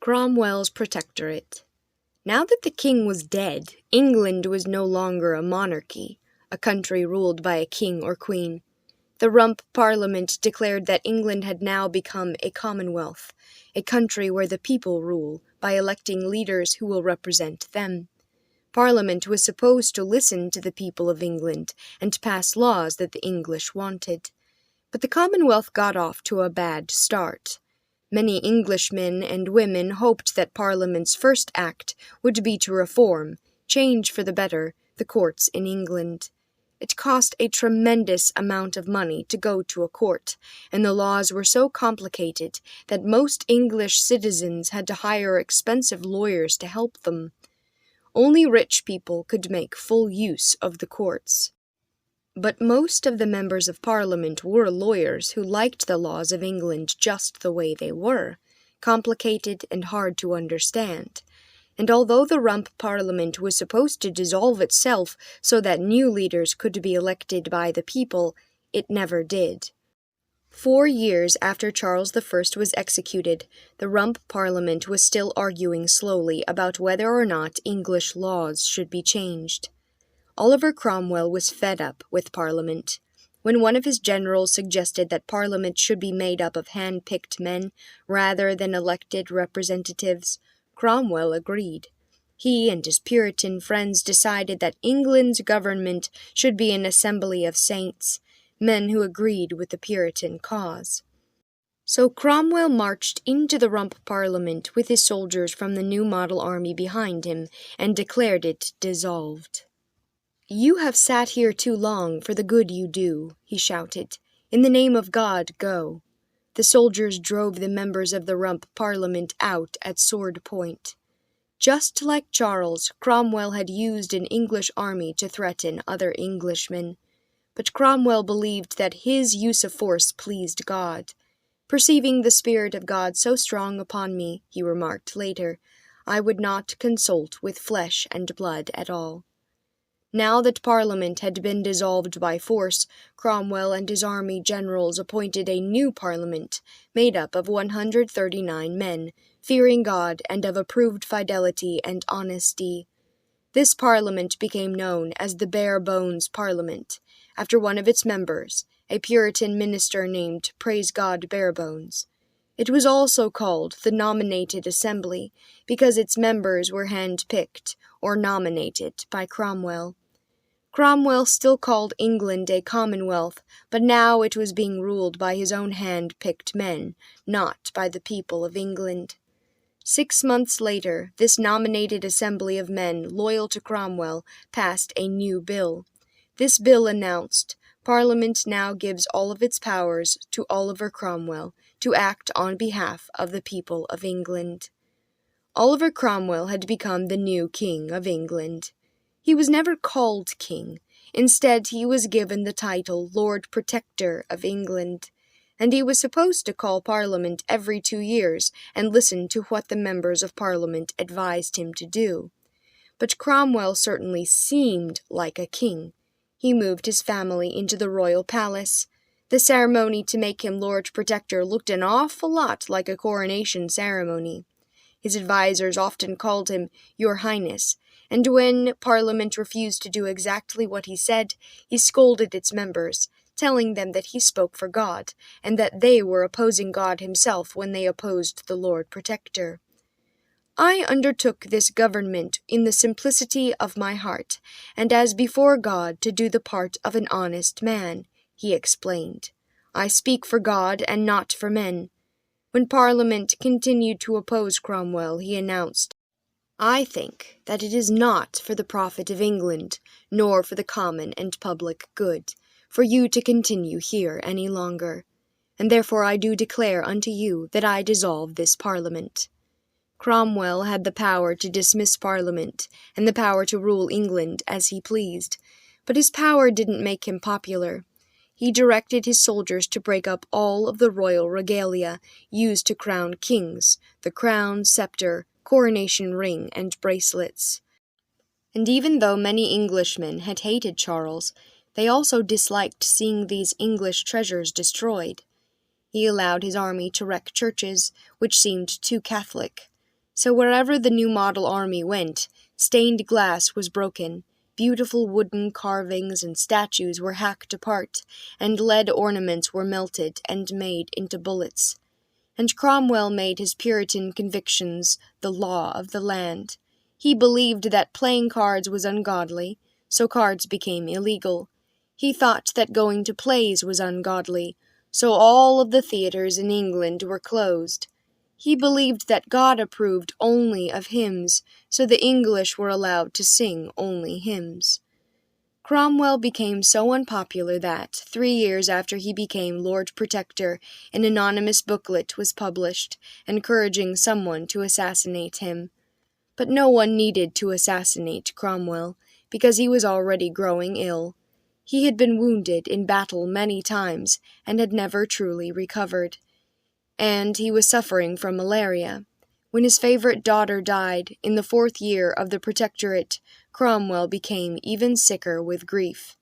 Cromwell's Protectorate. Now that the king was dead, England was no longer a monarchy, a country ruled by a king or queen. The Rump Parliament declared that England had now become a commonwealth, a country where the people rule by electing leaders who will represent them. Parliament was supposed to listen to the people of England and pass laws that the English wanted. But the Commonwealth got off to a bad start. Many Englishmen and women hoped that Parliament's first act would be to reform, change for the better, the courts in England. It cost a tremendous amount of money to go to a court, and the laws were so complicated that most English citizens had to hire expensive lawyers to help them. Only rich people could make full use of the courts. But most of the members of Parliament were lawyers who liked the laws of England just the way they were, complicated and hard to understand. And although the Rump Parliament was supposed to dissolve itself so that new leaders could be elected by the people, it never did. 4 years after Charles I was executed, the Rump Parliament was still arguing slowly about whether or not English laws should be changed. Oliver Cromwell was fed up with Parliament. When one of his generals suggested that Parliament should be made up of hand-picked men rather than elected representatives, Cromwell agreed. He and his Puritan friends decided that England's government should be an assembly of saints, men who agreed with the Puritan cause. So Cromwell marched into the Rump Parliament with his soldiers from the New Model Army behind him and declared it dissolved. "You have sat here too long for the good you do," he shouted. "In the name of God, go." The soldiers drove the members of the Rump Parliament out at sword point. Just like Charles, Cromwell had used an English army to threaten other Englishmen. But Cromwell believed that his use of force pleased God. "Perceiving the Spirit of God so strong upon me," he remarked later, "I would not consult with flesh and blood at all." Now that Parliament had been dissolved by force, Cromwell and his army generals appointed a new Parliament, made up of 139 men, fearing God and of approved fidelity and honesty. This Parliament became known as the Bare Bones Parliament, after one of its members, a Puritan minister named Praise God Barebones. It was also called the Nominated Assembly, because its members were hand-picked, or nominated, by Cromwell. Cromwell still called England a commonwealth, but now it was being ruled by his own hand-picked men, not by the people of England. 6 months later, this nominated assembly of men loyal to Cromwell passed a new bill. This bill announced, "Parliament now gives all of its powers to Oliver Cromwell to act on behalf of the people of England." Oliver Cromwell had become the new King of England. He was never called king. Instead, he was given the title Lord Protector of England, and he was supposed to call Parliament every 2 years and listen to what the members of Parliament advised him to do. But Cromwell certainly seemed like a king. He moved his family into the royal palace. The ceremony to make him Lord Protector looked an awful lot like a coronation ceremony. His advisers often called him Your Highness, and when Parliament refused to do exactly what he said, he scolded its members, telling them that he spoke for God, and that they were opposing God himself when they opposed the Lord Protector. "I undertook this government in the simplicity of my heart, and as before God to do the part of an honest man," he explained. "I speak for God and not for men." When Parliament continued to oppose Cromwell, he announced, "I think that it is not for the profit of England, nor for the common and public good, for you to continue here any longer, and therefore I do declare unto you that I dissolve this Parliament." Cromwell had the power to dismiss Parliament, and the power to rule England as he pleased, but his power didn't make him popular. He directed his soldiers to break up all of the royal regalia used to crown kings, the crown, scepter, coronation ring, and bracelets. And even though many Englishmen had hated Charles, they also disliked seeing these English treasures destroyed. He allowed his army to wreck churches, which seemed too Catholic. So wherever the new model army went, stained glass was broken, beautiful wooden carvings and statues were hacked apart, and lead ornaments were melted and made into bullets. And Cromwell made his Puritan convictions the law of the land. He believed that playing cards was ungodly, so cards became illegal. He thought that going to plays was ungodly, so all of the theatres in England were closed. He believed that God approved only of hymns, so the English were allowed to sing only hymns. Cromwell became so unpopular that, 3 years after he became Lord Protector, an anonymous booklet was published, encouraging someone to assassinate him. But no one needed to assassinate Cromwell, because he was already growing ill. He had been wounded in battle many times, and had never truly recovered. And he was suffering from malaria. When his favorite daughter died, in the 4th year of the Protectorate, Cromwell became even sicker with grief.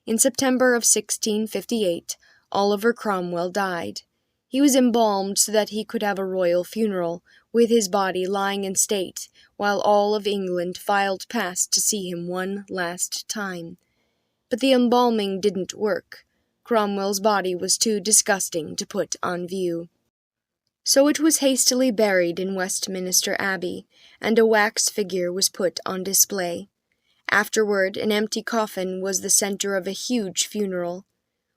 In September of 1658, Oliver Cromwell died. He was embalmed so that he could have a royal funeral, with his body lying in state, while all of England filed past to see him one last time. But the embalming didn't work. Cromwell's body was too disgusting to put on view. So it was hastily buried in Westminster Abbey, and a wax figure was put on display. Afterward, an empty coffin was the center of a huge funeral.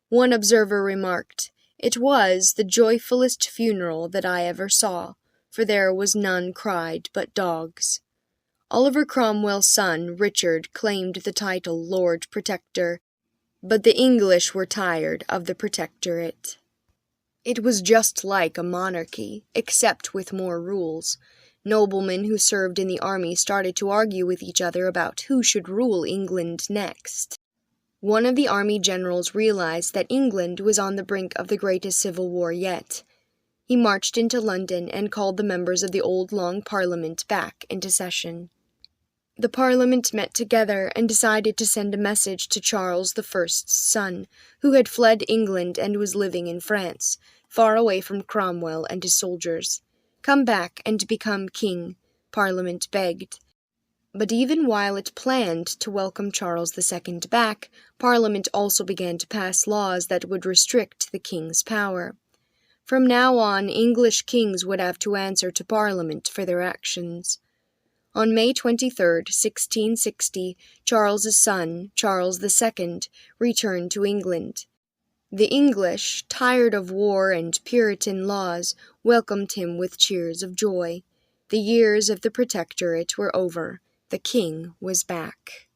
One observer remarked, "It was the joyfulest funeral that I ever saw, for there was none cried but dogs." Oliver Cromwell's son, Richard, claimed the title Lord Protector, but the English were tired of the Protectorate. It was just like a monarchy, except with more rules. Noblemen who served in the army started to argue with each other about who should rule England next. One of the army generals realized that England was on the brink of the greatest civil war yet. He marched into London and called the members of the old Long Parliament back into session. The Parliament met together and decided to send a message to Charles I's son, who had fled England and was living in France, far away from Cromwell and his soldiers. "Come back and become king," Parliament begged. But even while it planned to welcome Charles II back, Parliament also began to pass laws that would restrict the king's power. From now on, English kings would have to answer to Parliament for their actions. On May 23, 1660, Charles's son, Charles II, returned to England. The English, tired of war and Puritan laws, welcomed him with cheers of joy. The years of the Protectorate were over. The king was back.